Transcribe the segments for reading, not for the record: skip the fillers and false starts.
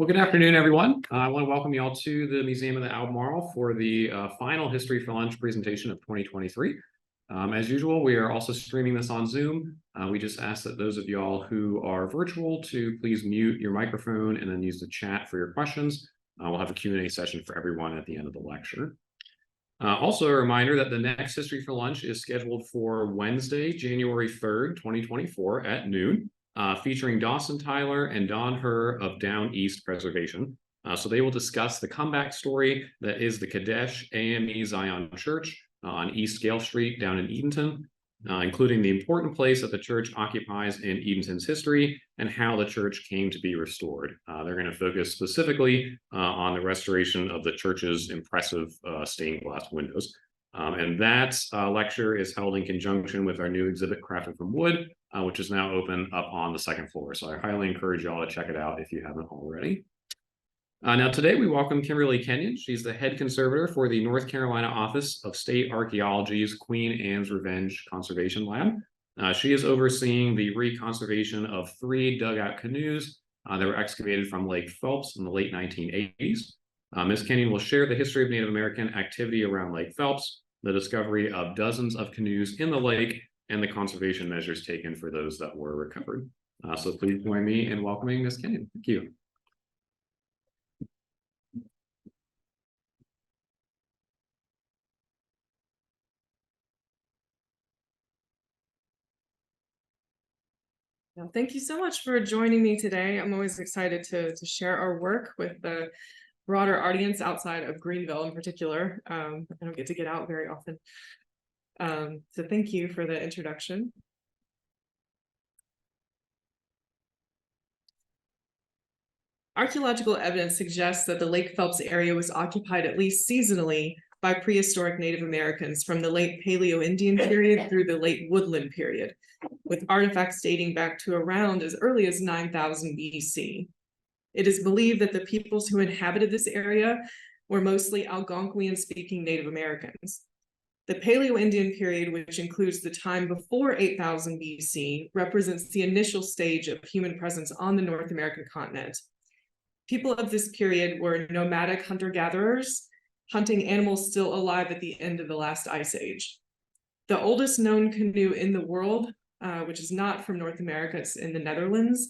Well, good afternoon, everyone. I want to welcome you all to the Museum of the Albemarle for the final History for Lunch presentation of 2023. As usual, we are also streaming this on Zoom. We just ask that those of you all who are virtual to please mute your microphone and then use the chat for your questions. We'll have a Q&A session for everyone at the end of the lecture. Also a reminder that the next History for Lunch is scheduled for Wednesday, January 3rd, 2024 at noon. Featuring Dawson Tyler and Don Herr of Down East Preservation. So they will discuss the comeback story that is the Kadesh AME Zion Church on East Gale Street down in Edenton, including the important place that the church occupies in Edenton's history and how the church came to be restored. They're going to focus specifically on the restoration of the church's impressive stained glass windows. And that lecture is held in conjunction with our new exhibit, Crafted from Wood, which is now open up on the second floor. So I highly encourage you all to check it out if you haven't already. Now today we welcome Kimberly Kenyon. She's the head conservator for the North Carolina Office of State Archaeology's Queen Anne's Revenge Conservation Lab. She is overseeing the reconservation of 3 dugout canoes that were excavated from Lake Phelps in the late 1980s. Ms. Kenyon will share the history of Native American activity around Lake Phelps, the discovery of dozens of canoes in the lake, and the conservation measures taken for those that were recovered. So please join me in welcoming Ms. Kenyon. Thank you. Well, thank you so much for joining me today. I'm always excited to share our work with the broader audience outside of Greenville in particular. I don't get to get out very often. So thank you for the introduction. Archaeological evidence suggests that the Lake Phelps area was occupied at least seasonally by prehistoric Native Americans from the late Paleo-Indian period through the late Woodland period, with artifacts dating back to around as early as 9000 BC. It is believed that the peoples who inhabited this area were mostly Algonquian-speaking Native Americans. The Paleo-Indian period, which includes the time before 8000 BC, represents the initial stage of human presence on the North American continent. People of this period were nomadic hunter-gatherers, hunting animals still alive at the end of the last ice age. The oldest known canoe in the world, which is not from North America, it's in the Netherlands,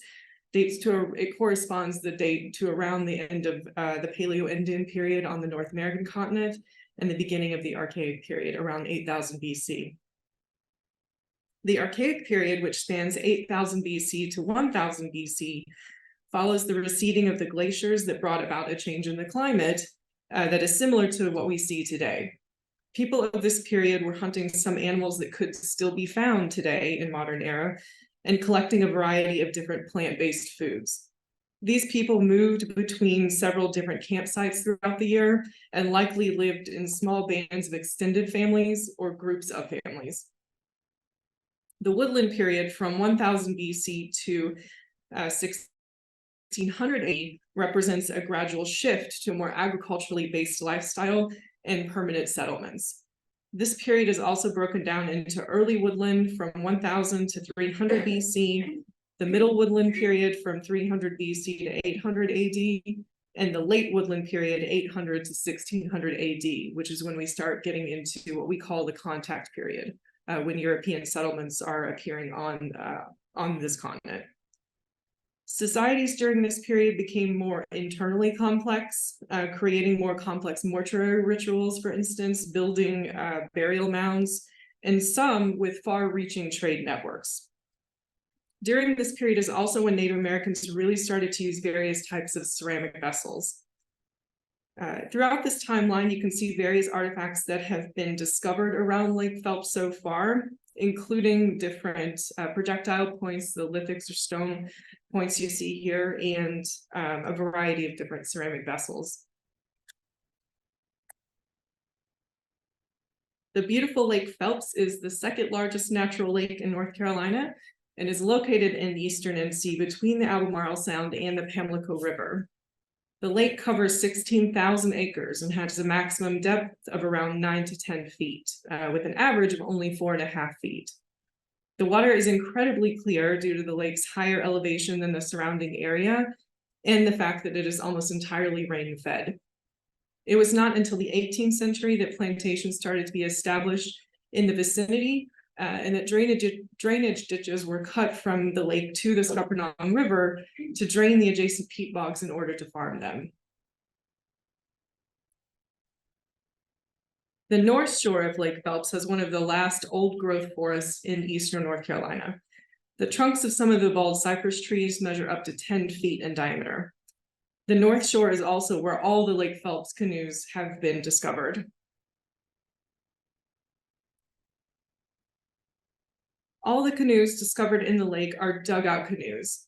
it corresponds the date to around the end of the Paleo-Indian period on the North American continent and the beginning of the Archaic period, around 8000 BC. The Archaic period, which spans 8000 BC to 1000 BC, follows the receding of the glaciers that brought about a change in the climate that is similar to what we see today. People of this period were hunting some animals that could still be found today in modern era and collecting a variety of different plant-based foods. These people moved between several different campsites throughout the year and likely lived in small bands of extended families or groups of families. The Woodland period from 1000 BC to 1600 AD represents a gradual shift to a more agriculturally based lifestyle and permanent settlements. This period is also broken down into early woodland from 1000 to 300 BC, the middle woodland period from 300 BC to 800 AD, and the late woodland period 800 to 1600 AD, which is when we start getting into what we call the contact period, when European settlements are appearing on this continent. Societies during this period became more internally complex, creating more complex mortuary rituals, for instance, building burial mounds, and some with far-reaching trade networks. During this period is also when Native Americans really started to use various types of ceramic vessels. Throughout this timeline, you can see various artifacts that have been discovered around Lake Phelps so far, including different projectile points, the lithics or stone points you see here, and a variety of different ceramic vessels. The beautiful Lake Phelps is the second largest natural lake in North Carolina and is located in the eastern NC between the Albemarle Sound and the Pamlico River. The lake covers 16,000 acres and has a maximum depth of around 9 to 10 feet, with an average of only 4.5 feet. The water is incredibly clear due to the lake's higher elevation than the surrounding area, and the fact that it is almost entirely rain-fed. It was not until the 18th century that plantations started to be established in the vicinity, and that drainage ditches were cut from the lake to the Scuppernong River to drain the adjacent peat bogs in order to farm them. The north shore of Lake Phelps has one of the last old-growth forests in eastern North Carolina. The trunks of some of the bald cypress trees measure up to 10 feet in diameter. The north shore is also where all the Lake Phelps canoes have been discovered. All the canoes discovered in the lake are dugout canoes.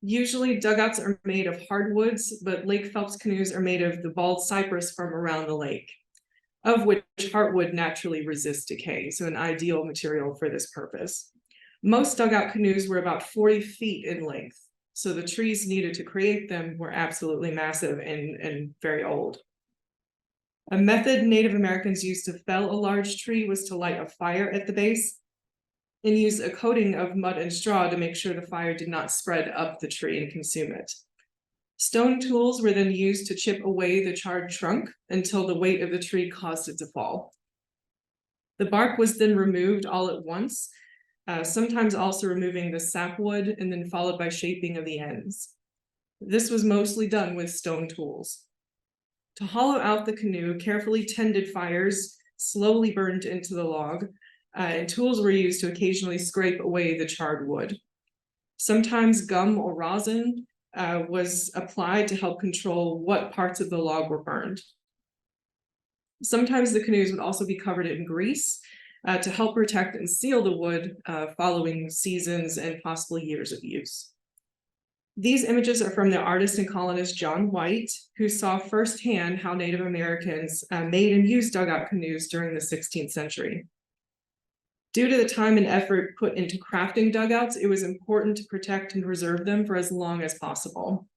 Usually dugouts are made of hardwoods, but Lake Phelps canoes are made of the bald cypress from around the lake, of which heartwood naturally resists decay, so an ideal material for this purpose. Most dugout canoes were about 40 feet in length, so the trees needed to create them were absolutely massive and very old. A method Native Americans used to fell a large tree was to light a fire at the base and use a coating of mud and straw to make sure the fire did not spread up the tree and consume it. Stone tools were then used to chip away the charred trunk until the weight of the tree caused it to fall. The bark was then removed all at once, sometimes also removing the sapwood and then followed by shaping of the ends. This was mostly done with stone tools. To hollow out the canoe, carefully tended fires slowly burned into the log, and tools were used to occasionally scrape away the charred wood. Sometimes gum or rosin was applied to help control what parts of the log were burned. Sometimes the canoes would also be covered in grease to help protect and seal the wood following seasons and possible years of use. These images are from the artist and colonist John White, who saw firsthand how Native Americans made and used dugout canoes during the 16th century. Due to the time and effort put into crafting dugouts, it was important to protect and preserve them for as long as possible.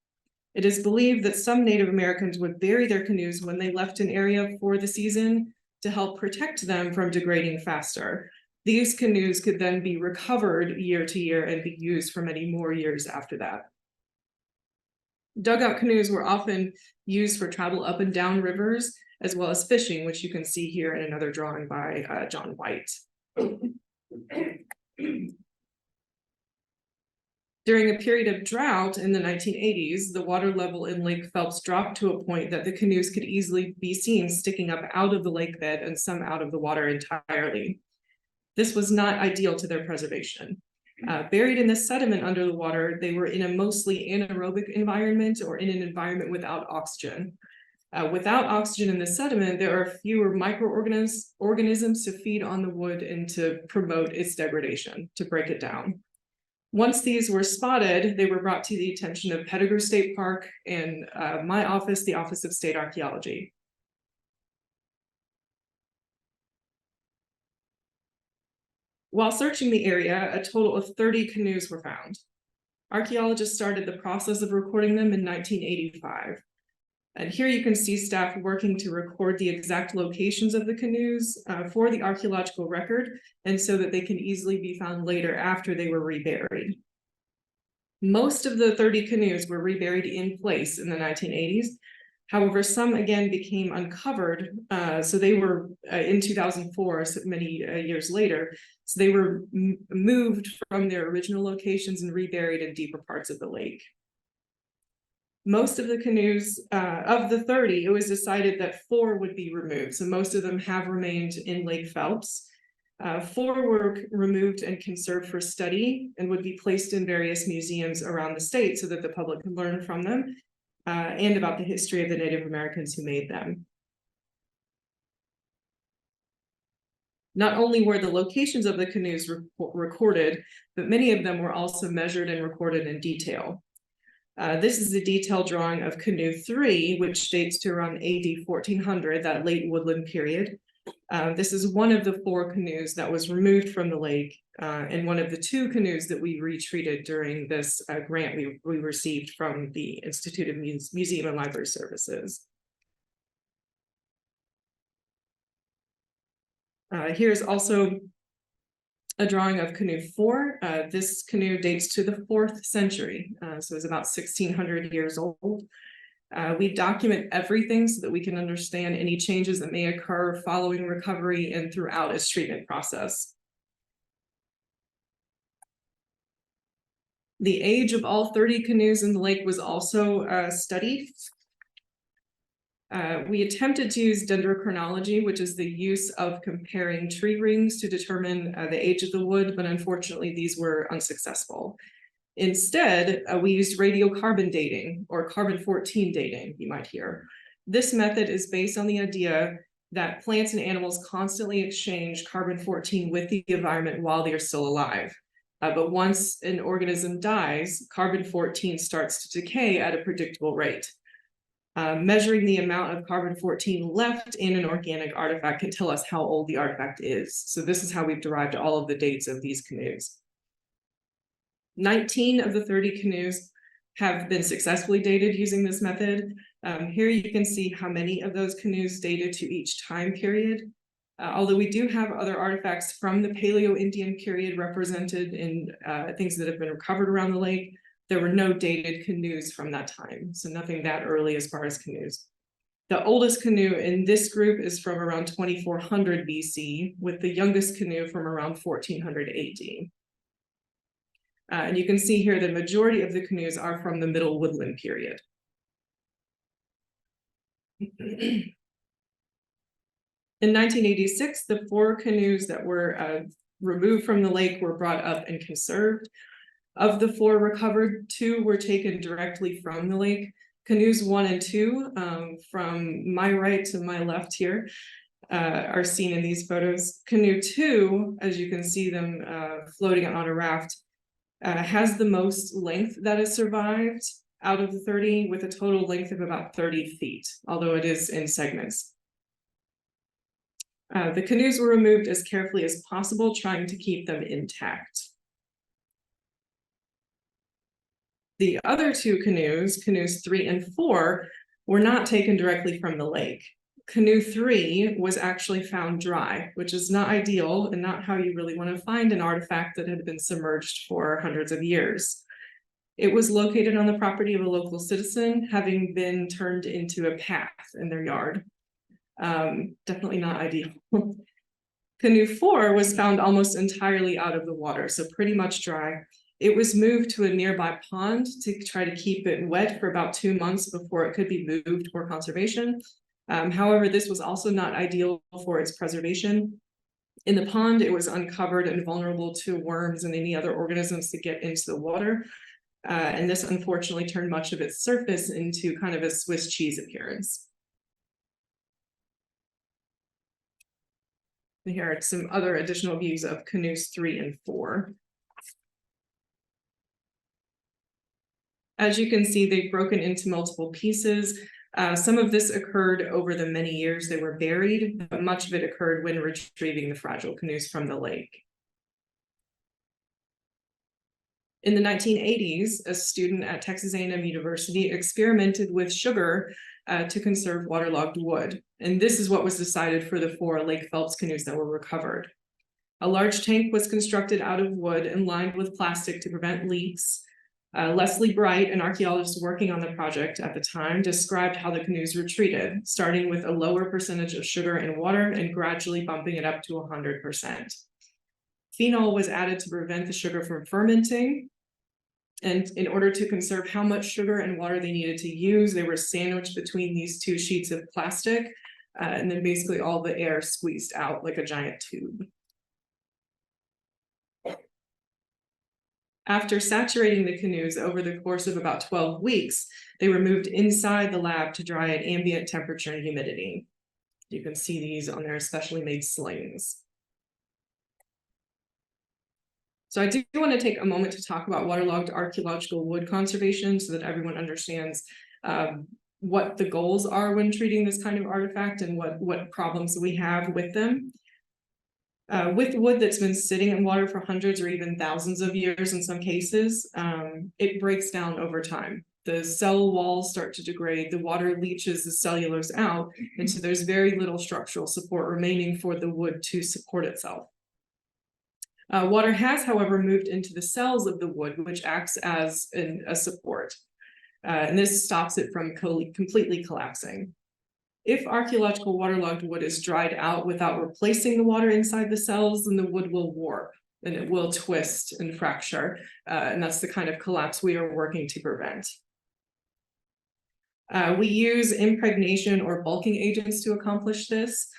It is believed that some Native Americans would bury their canoes when they left an area for the season to help protect them from degrading faster. These canoes could then be recovered year to year and be used for many more years after that. Dugout canoes were often used for travel up and down rivers, as well as fishing, which you can see here in another drawing by John White. During a period of drought in the 1980s, the water level in Lake Phelps dropped to a point that the canoes could easily be seen sticking up out of the lake bed and some out of the water entirely. This was not ideal to their preservation. Buried in the sediment under the water, they were in a mostly anaerobic environment or in an environment without oxygen. Without oxygen in the sediment, there are fewer microorganisms to feed on the wood and to promote its degradation, to break it down. Once these were spotted, they were brought to the attention of Pettigrew State Park and my office, the Office of State Archaeology. While searching the area, a total of 30 canoes were found. Archaeologists started the process of recording them in 1985. And here you can see staff working to record the exact locations of the canoes for the archaeological record, and so that they can easily be found later after they were reburied. Most of the 30 canoes were reburied in place in the 1980s. However, some again became uncovered. So they were in 2004, so many years later. So they were moved from their original locations and reburied in deeper parts of the lake. Most of the canoes, of the 30, it was decided that 4 would be removed. So most of them have remained in Lake Phelps. 4 were removed and conserved for study and would be placed in various museums around the state so that the public could learn from them and about the history of the Native Americans who made them. Not only were the locations of the canoes recorded, but many of them were also measured and recorded in detail. This is a detailed drawing of Canoe 3, which dates to around AD 1400, that late woodland period. This is one of the 4 canoes that was removed from the lake, and one of the 2 canoes that we retreated during this grant we received from the Institute of Museum and Library Services. Here's also a drawing of canoe 4. This canoe dates to the 4th century, so it's about 1600 years old. We document everything so that we can understand any changes that may occur following recovery and throughout its treatment process. The age of all 30 canoes in the lake was also studied. We attempted to use dendrochronology, which is the use of comparing tree rings to determine the age of the wood, but unfortunately these were unsuccessful. Instead, we used radiocarbon dating, or carbon-14 dating, you might hear. This method is based on the idea that plants and animals constantly exchange carbon-14 with the environment while they are still alive. But once an organism dies, carbon-14 starts to decay at a predictable rate. Measuring the amount of carbon-14 left in an organic artifact can tell us how old the artifact is. So this is how we've derived all of the dates of these canoes. 19 of the 30 canoes have been successfully dated using this method. Here you can see how many of those canoes dated to each time period. Although we do have other artifacts from the Paleo-Indian period represented in things that have been recovered around the lake, there were no dated canoes from that time, so nothing that early as far as canoes. The oldest canoe in this group is from around 2400 BC, with the youngest canoe from around 1400 AD. And you can see here the majority of the canoes are from the Middle Woodland period. In 1986, the 4 canoes that were removed from the lake were brought up and conserved. Of the 4 recovered, 2 were taken directly from the lake. Canoes 1 and 2, from my right to my left here, are seen in these photos. Canoe 2, as you can see them floating on a raft, has the most length that has survived out of the 30, with a total length of about 30 feet, although it is in segments. The canoes were removed as carefully as possible, trying to keep them intact. The other 2 canoes, canoes 3 and 4, were not taken directly from the lake. Canoe 3 was actually found dry, which is not ideal and not how you really want to find an artifact that had been submerged for hundreds of years. It was located on the property of a local citizen, having been turned into a path in their yard. Definitely not ideal. Canoe 4 was found almost entirely out of the water, so pretty much dry. It was moved to a nearby pond to try to keep it wet for about 2 months before it could be moved for conservation. However, this was also not ideal for its preservation. In the pond, it was uncovered and vulnerable to worms and any other organisms to get into the water. And this unfortunately turned much of its surface into kind of a Swiss cheese appearance. Here are some other additional views of canoes 3 and 4. As you can see, they've broken into multiple pieces. Some of this occurred over the many years they were buried, but much of it occurred when retrieving the fragile canoes from the lake. In the 1980s, a student at Texas A&M University experimented with sugar to conserve waterlogged wood. And this is what was decided for the 4 Lake Phelps canoes that were recovered. A large tank was constructed out of wood and lined with plastic to prevent leaks. Leslie Bright, an archaeologist working on the project at the time, described how the canoes were treated, starting with a lower percentage of sugar and water and gradually bumping it up to 100%. Phenol was added to prevent the sugar from fermenting. And in order to conserve how much sugar and water they needed to use, they were sandwiched between these 2 sheets of plastic, and then basically all the air squeezed out like a giant tube. After saturating the canoes over the course of about 12 weeks, they were moved inside the lab to dry at ambient temperature and humidity. You can see these on their specially made slings. So I do want to take a moment to talk about waterlogged archaeological wood conservation so that everyone understands what the goals are when treating this kind of artifact and what problems we have with them. With wood that's been sitting in water for hundreds or even thousands of years in some cases, it breaks down over time. The cell walls start to degrade, the water leaches the cellulose out, and so there's very little structural support remaining for the wood to support itself. Water has, however, moved into the cells of the wood, which acts as a support. And this stops it from completely collapsing. If archaeological waterlogged wood is dried out without replacing the water inside the cells, then the wood will warp and it will twist and fracture. And that's the kind of collapse we are working to prevent. We use impregnation or bulking agents to accomplish this.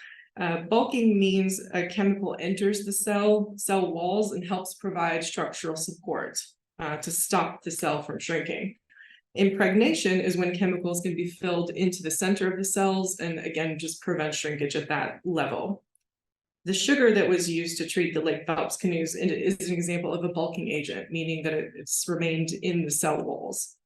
Bulking means a chemical enters the cell walls and helps provide structural support to stop the cell from shrinking. Impregnation is when chemicals can be filled into the center of the cells and again, just prevent shrinkage at that level. The sugar that was used to treat the Lake Phelps canoes is an example of a bulking agent, meaning that it's remained in the cell walls.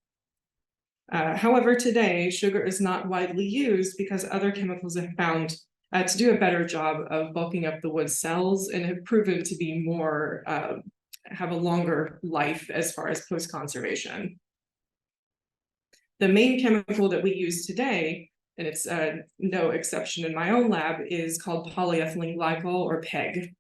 However, today, sugar is not widely used because other chemicals have found to do a better job of bulking up the wood cells and have proven to be more, have a longer life as far as post-conservation. The main chemical that we use today, and it's no exception in my own lab, is called polyethylene glycol or PEG.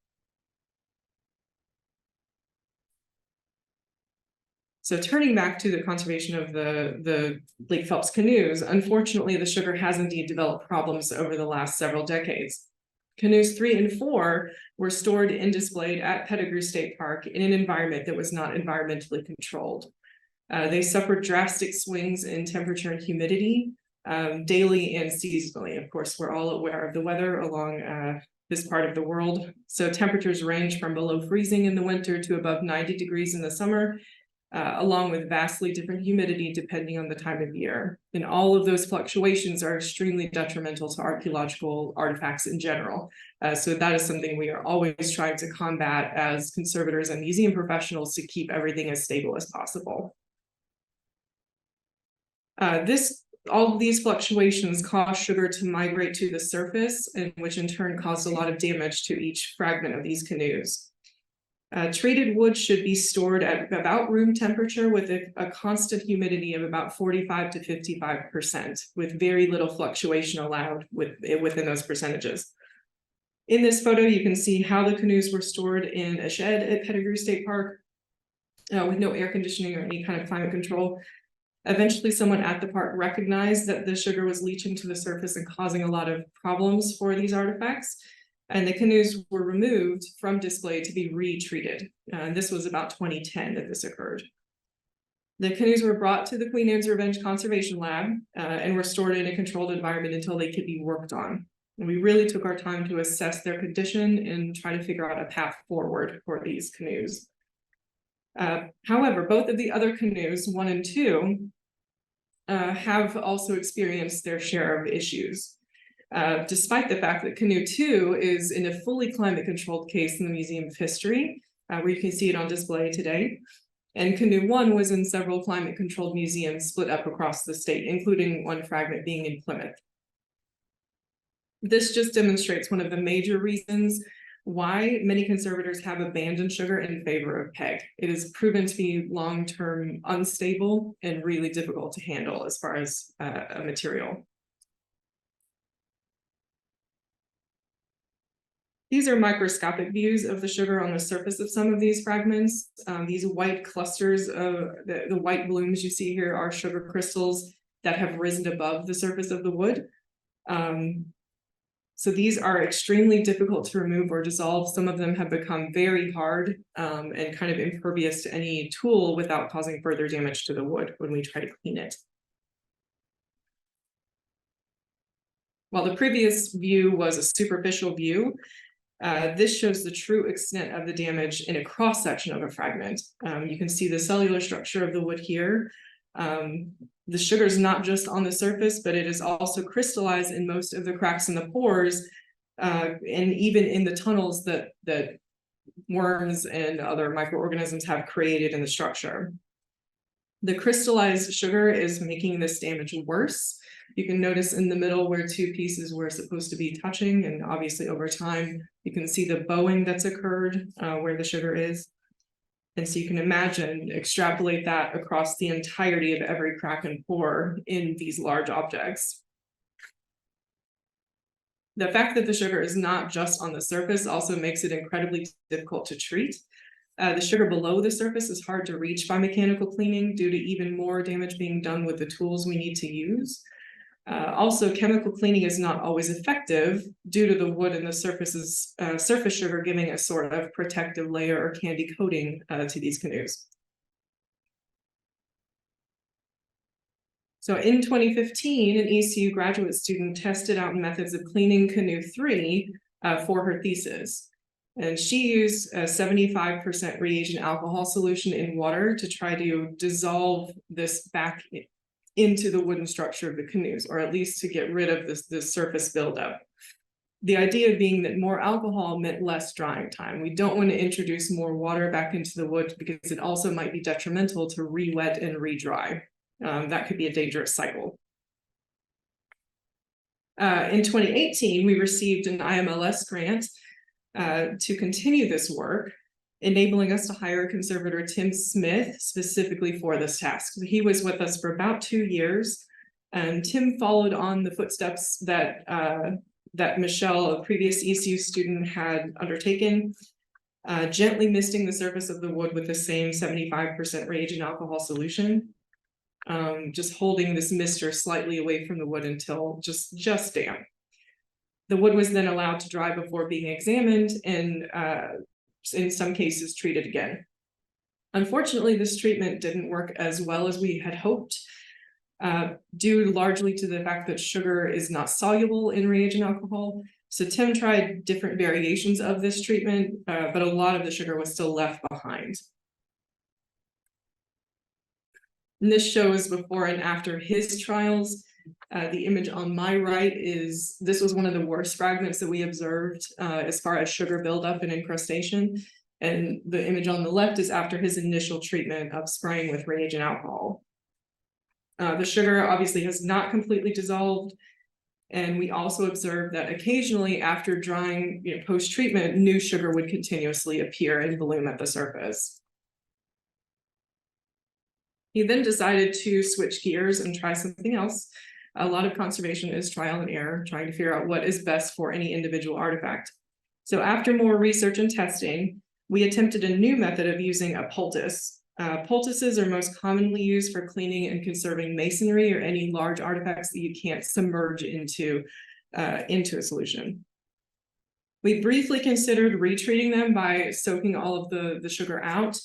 So turning back to the conservation of the Lake Phelps canoes, unfortunately, the sugar has indeed developed problems over the last several decades. Canoes 3 and 4 were stored and displayed at Pettigrew State Park in an environment that was not environmentally controlled. They suffered drastic swings in temperature and humidity daily and seasonally. Of course, we're all aware of the weather along this part of the world. So temperatures range from below freezing in the winter to above 90 degrees in the summer, along with vastly different humidity depending on the time of year. And all of those fluctuations are extremely detrimental to archaeological artifacts in general. So that is something we are always trying to combat as conservators and museum professionals to keep everything as stable as possible. All of these fluctuations cause sugar to migrate to the surface, and which in turn caused a lot of damage to each fragment of these canoes. Treated wood should be stored at about room temperature with a constant humidity of about 45 to 55%, with very little fluctuation allowed within those percentages. In this photo, you can see how the canoes were stored in a shed at Pettigrew State Park with no air conditioning or any kind of climate control. Eventually, someone at the park recognized that the sugar was leaching to the surface and causing a lot of problems for these artifacts. And the canoes were removed from display to be retreated. And this was about 2010 that this occurred. The canoes were brought to the Queen Anne's Revenge Conservation Lab and were stored in a controlled environment until they could be worked on. And we really took our time to assess their condition and try to figure out a path forward for these canoes. However, both of the other canoes, 1 and 2, have also experienced their share of issues. Despite the fact that canoe 2 is in a fully climate controlled case in the Museum of History, where you can see it on display today. And canoe 1 was in several climate controlled museums split up across the state, including one fragment being in Plymouth. This just demonstrates one of the major reasons why many conservators have abandoned sugar in favor of PEG. It is proven to be long-term unstable and really difficult to handle as far as a material. These are microscopic views of the sugar on the surface of some of these fragments. These white clusters of the white blooms you see here are sugar crystals that have risen above the surface of the wood. So these are extremely difficult to remove or dissolve. Some of them have become very hard and kind of impervious to any tool without causing further damage to the wood when we try to clean it. While the previous view was a superficial view, this shows the true extent of the damage in a cross-section of a fragment. You can see the cellular structure of the wood here. The sugar is not just on the surface, but it is also crystallized in most of the cracks in the pores, and even in the tunnels that worms and other microorganisms have created in the structure. The crystallized sugar is making this damage worse. You can notice in the middle where 2 pieces were supposed to be touching, and obviously over time, you can see the bowing that's occurred where the sugar is. And so you can imagine, extrapolate that across the entirety of every crack and pore in these large objects. The fact that the sugar is not just on the surface also makes it incredibly difficult to treat. The sugar below the surface is hard to reach by mechanical cleaning due to even more damage being done with the tools we need to use. Also, chemical cleaning is not always effective due to the wood and the surface sugar giving a sort of protective layer or candy coating to these canoes. So in 2015, an ECU graduate student tested out methods of cleaning canoe 3 for her thesis. And she used a 75% reagent alcohol solution in water to try to dissolve this back into the wooden structure of the canoes, or at least to get rid of this surface buildup. The idea being that more alcohol meant less drying time. We don't want to introduce more water back into the wood because it also might be detrimental to re-wet and re-dry. That could be a dangerous cycle. In 2018, we received an IMLS grant to continue this work, enabling us to hire conservator Tim Smith specifically for this task. He was with us for about 2 years, and Tim followed on the footsteps that Michelle, a previous ECU student, had undertaken, gently misting the surface of the wood with the same 75% reagent alcohol solution. Just holding this mister slightly away from the wood until just damp. The wood was then allowed to dry before being examined and in some cases treated again. Unfortunately, this treatment didn't work as well as we had hoped, due largely to the fact that sugar is not soluble in reagent alcohol. So Tim tried different variations of this treatment, but a lot of the sugar was still left behind. And this shows before and after his trials. The image on my right this was one of the worst fragments that we observed as far as sugar buildup and incrustation. And the image on the left is after his initial treatment of spraying with reagent alcohol. The sugar obviously has not completely dissolved. And we also observed that occasionally after drying, post-treatment, new sugar would continuously appear and bloom at the surface. He then decided to switch gears and try something else. A lot of conservation is trial and error, trying to figure out what is best for any individual artifact. So after more research and testing, we attempted a new method of using a poultice. Poultices are most commonly used for cleaning and conserving masonry or any large artifacts that you can't submerge into a solution. We briefly considered retreating them by soaking all of the sugar out.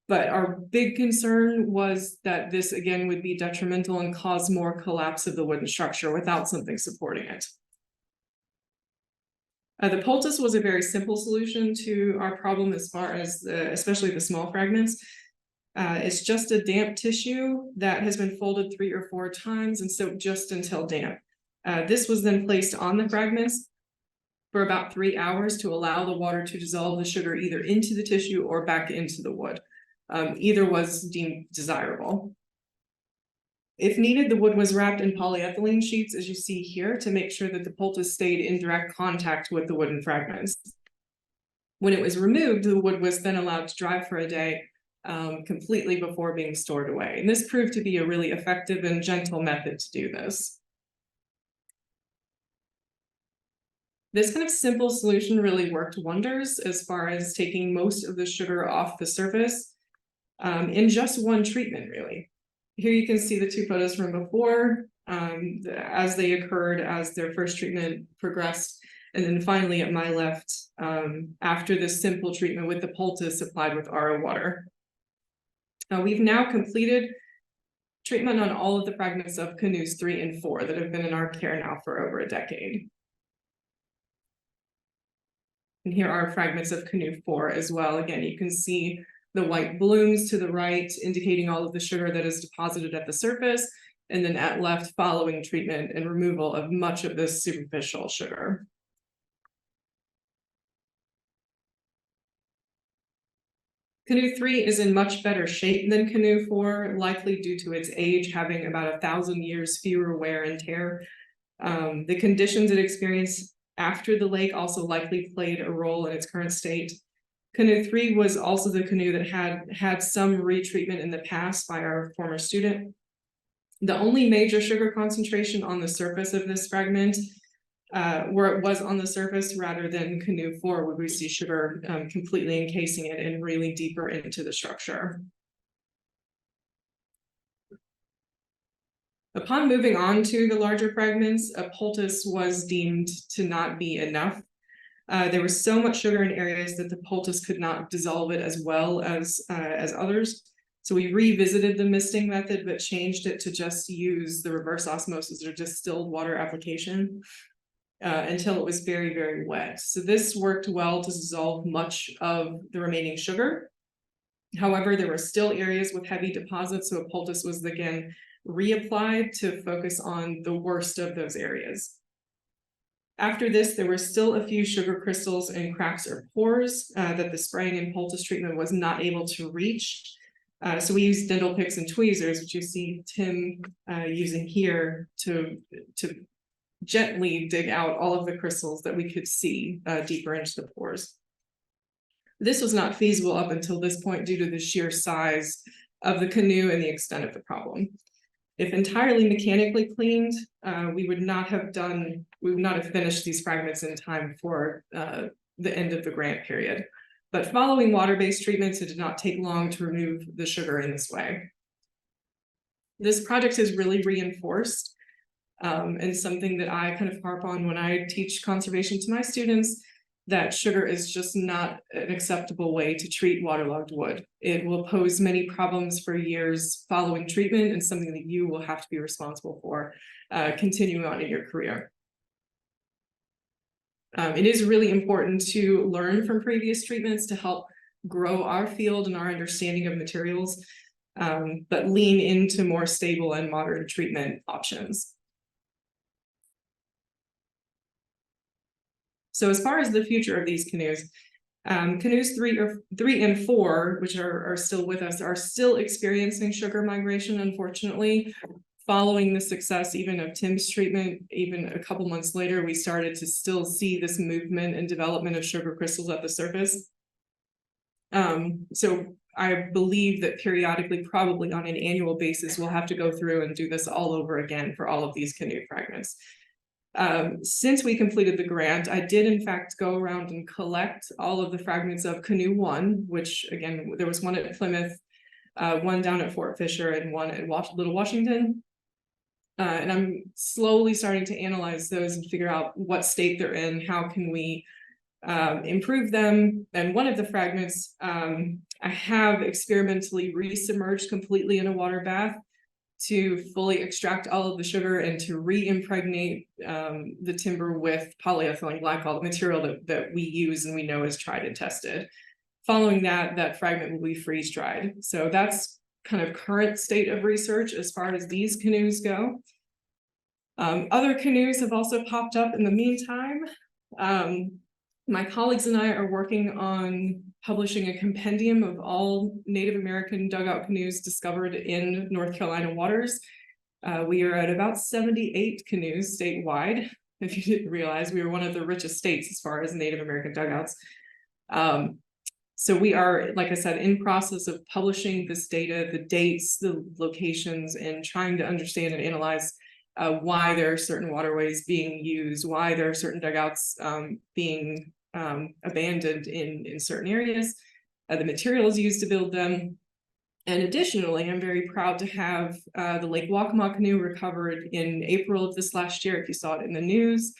But our big concern was that this again would be detrimental and cause more collapse of the wooden structure without something supporting it. The poultice was a very simple solution to our problem as far as especially the small fragments. It's just a damp tissue that has been folded 3 or 4 times and soaked just until damp. This was then placed on the fragments for about 3 hours to allow the water to dissolve the sugar either into the tissue or back into the wood. Either was deemed desirable. If needed, the wood was wrapped in polyethylene sheets, as you see here, to make sure that the poultice stayed in direct contact with the wooden fragments. When it was removed, the wood was then allowed to dry for a day completely before being stored away. And this proved to be a really effective and gentle method to do this. This kind of simple solution really worked wonders as far as taking most of the sugar off the surface in just one treatment, really. Here you can see the 2 photos from before as they occurred as their first treatment progressed. And then finally at my left, after this simple treatment with the poultice applied with RO water. We've now completed treatment on all of the fragments of canoes 3 and 4 that have been in our care now for over a decade. And here are fragments of canoe 4 as well. Again, you can see the white blooms to the right, indicating all of the sugar that is deposited at the surface, and then at left, following treatment and removal of much of this superficial sugar. Canoe 3 is in much better shape than canoe 4, likely due to its age having about 1,000 years fewer wear and tear. The conditions it experienced after the lake also likely played a role in its current state. Canoe 3 was also the canoe that had some retreatment in the past by our former student. The only major sugar concentration on the surface of this fragment where it was on the surface, rather than canoe 4, where we see sugar completely encasing it and really deeper into the structure. Upon moving on to the larger fragments, a poultice was deemed to not be enough. There was so much sugar in areas that the poultice could not dissolve it as well as others. So we revisited the misting method, but changed it to just use the reverse osmosis or distilled water application until it was very, very wet. So this worked well to dissolve much of the remaining sugar. However, there were still areas with heavy deposits, so a poultice was again reapplied to focus on the worst of those areas. After this, there were still a few sugar crystals and cracks or pores that the spraying and poultice treatment was not able to reach. So we used dental picks and tweezers, which you see Tim using here to gently dig out all of the crystals that we could see deeper into the pores. This was not feasible up until this point due to the sheer size of the canoe and the extent of the problem. If entirely mechanically cleaned, we would not have finished these fragments in time for the end of the grant period. But following water-based treatments, it did not take long to remove the sugar in this way. This project has really reinforced, and something that I kind of harp on when I teach conservation to my students, that sugar is just not an acceptable way to treat waterlogged wood. It will pose many problems for years following treatment, and something that you will have to be responsible for continuing on in your career. It is really important to learn from previous treatments to help grow our field and our understanding of materials, but lean into more stable and modern treatment options. So as far as the future of these canoes, canoes 3 and 4, which are still with us, are still experiencing sugar migration, unfortunately. Following the success even of Tim's treatment, even a couple months later, we started to still see this movement and development of sugar crystals at the surface. So I believe that periodically, probably on an annual basis, we'll have to go through and do this all over again for all of these canoe fragments. Since we completed the grant, I did in fact go around and collect all of the fragments of canoe 1, which again, there was one at Plymouth, one down at Fort Fisher, and one at Little Washington. And I'm slowly starting to analyze those and figure out what state they're in, how can we improve them. And one of the fragments, I have experimentally re-submerged completely in a water bath to fully extract all of the sugar and to re-impregnate the timber with polyethylene glycol, the material that we use and we know is tried and tested. Following that, that fragment will be freeze dried. So that's kind of current state of research as far as these canoes go. Other canoes have also popped up in the meantime. My colleagues and I are working on publishing a compendium of all Native American dugout canoes discovered in North Carolina waters. We are at about 78 canoes statewide. If you didn't realize, we are one of the richest states as far as Native American dugouts. So we are, like I said, in process of publishing this data, the dates, the locations, and trying to understand and analyze why there are certain waterways being used, why there are certain dugouts being abandoned in certain areas, the materials used to build them. And additionally, I'm very proud to have the Lake Waccamaw canoe recovered in April of this last year, if you saw it in the news.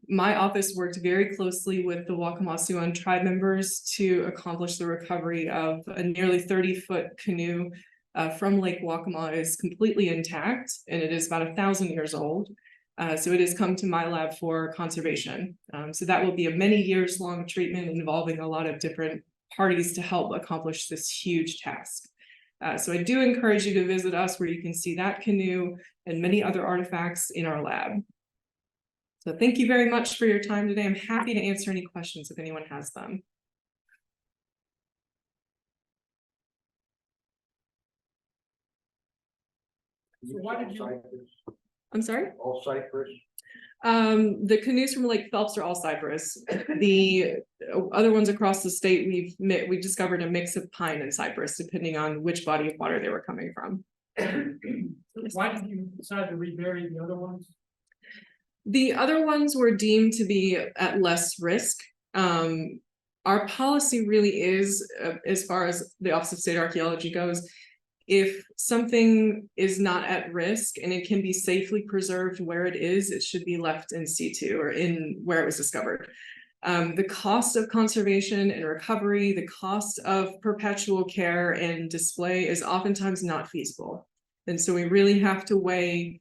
My office worked very closely with the Waccamaw Siouan tribe members to accomplish the recovery of a nearly 30-foot canoe from Lake Waccamaw. Is completely intact, and it is about 1,000 years old. So it has come to my lab for conservation. So that will be a many years long treatment involving a lot of different parties to help accomplish this huge task. So I do encourage you to visit us where you can see that canoe and many other artifacts in our lab. So thank you very much for your time today. I'm happy to answer any questions if anyone has them. So why did you? I'm sorry? All cypress? The canoes from Lake Phelps are all cypress. The other ones across the state, we discovered a mix of pine and cypress, depending on which body of water they were coming from. Why did you decide to rebury the other ones? The other ones were deemed to be at less risk. Our policy really is, as far as the Office of State Archaeology goes, if something is not at risk and it can be safely preserved where it is, it should be left in situ or in where it was discovered. The cost of conservation and recovery, the cost of perpetual care and display is oftentimes not feasible. And so we really have to weigh,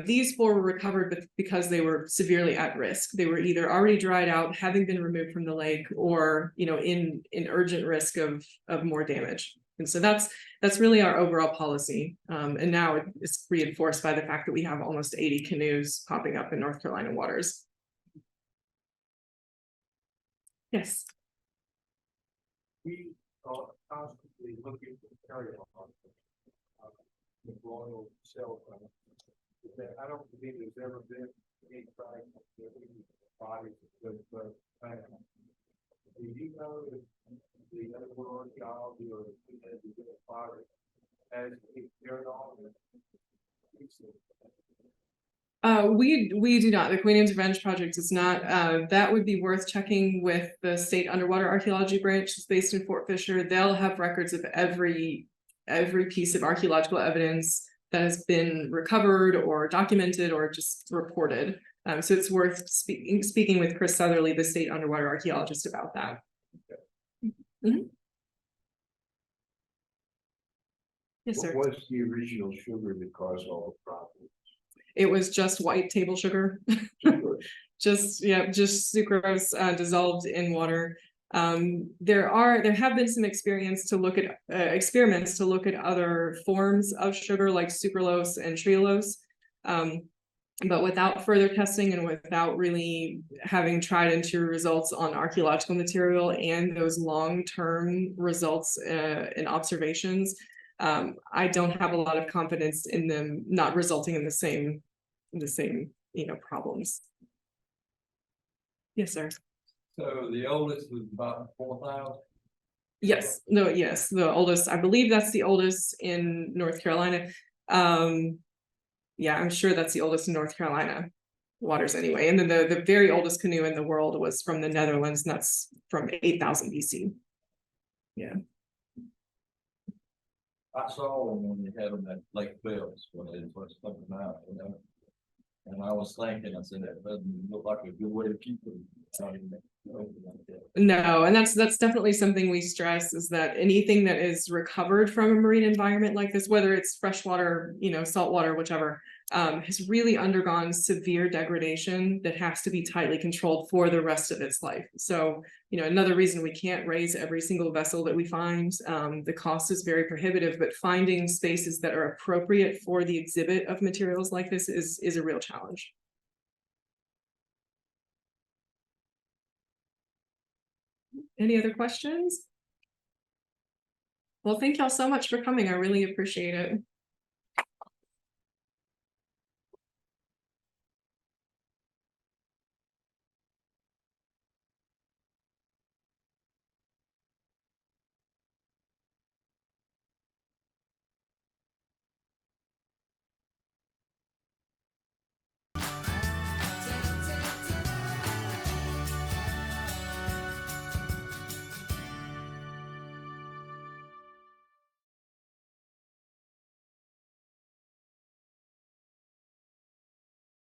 these four were recovered because they were severely at risk. They were either already dried out, having been removed from the lake, or, in urgent risk of more damage. And so that's really our overall policy. And now it's reinforced by the fact that we have almost 80 canoes popping up in North Carolina waters. Yes. We are constantly looking for material on the royal cell phone. I don't believe there's ever been any bodies with do you know if the underworld archaeology or the fire has carried on? We do not. The Queen Anne's Revenge Project is not. That would be worth checking with the State Underwater Archaeology Branch. It's based in Fort Fisher. They'll have records of every piece of archaeological evidence that has been recovered or documented or just reported. So it's worth speaking with Chris Southerly, the State Underwater Archaeologist, about that. Mm-hmm. Yes, sir. What was the original sugar that caused all the problems? It was just white table sugar. just sucrose dissolved in water. There have been some experiments to look at other forms of sugar like sucralose and trehalose. But without further testing and without really having tried and true results on archaeological material and those long-term results and observations, I don't have a lot of confidence in them not resulting in the same problems. Yes, sir. So the oldest was about 4,000? Yes, the oldest, I believe that's the oldest in North Carolina. Yeah, I'm sure that's the oldest in North Carolina waters anyway. And then the very oldest canoe in the world was from the Netherlands, and that's from 8,000 BC. Yeah. I saw them when they had them at Lake Phelps when they first coming out, and I was thinking, I said, that doesn't look like a good way to keep them. No, and that's definitely something we stress, is that anything that is recovered from a marine environment like this, whether it's freshwater, saltwater, whichever, has really undergone severe degradation that has to be tightly controlled for the rest of its life. So, another reason we can't raise every single vessel that we find. The cost is very prohibitive, but finding spaces that are appropriate for the exhibit of materials like this is a real challenge. Any other questions? Well, thank y'all so much for coming. I really appreciate it.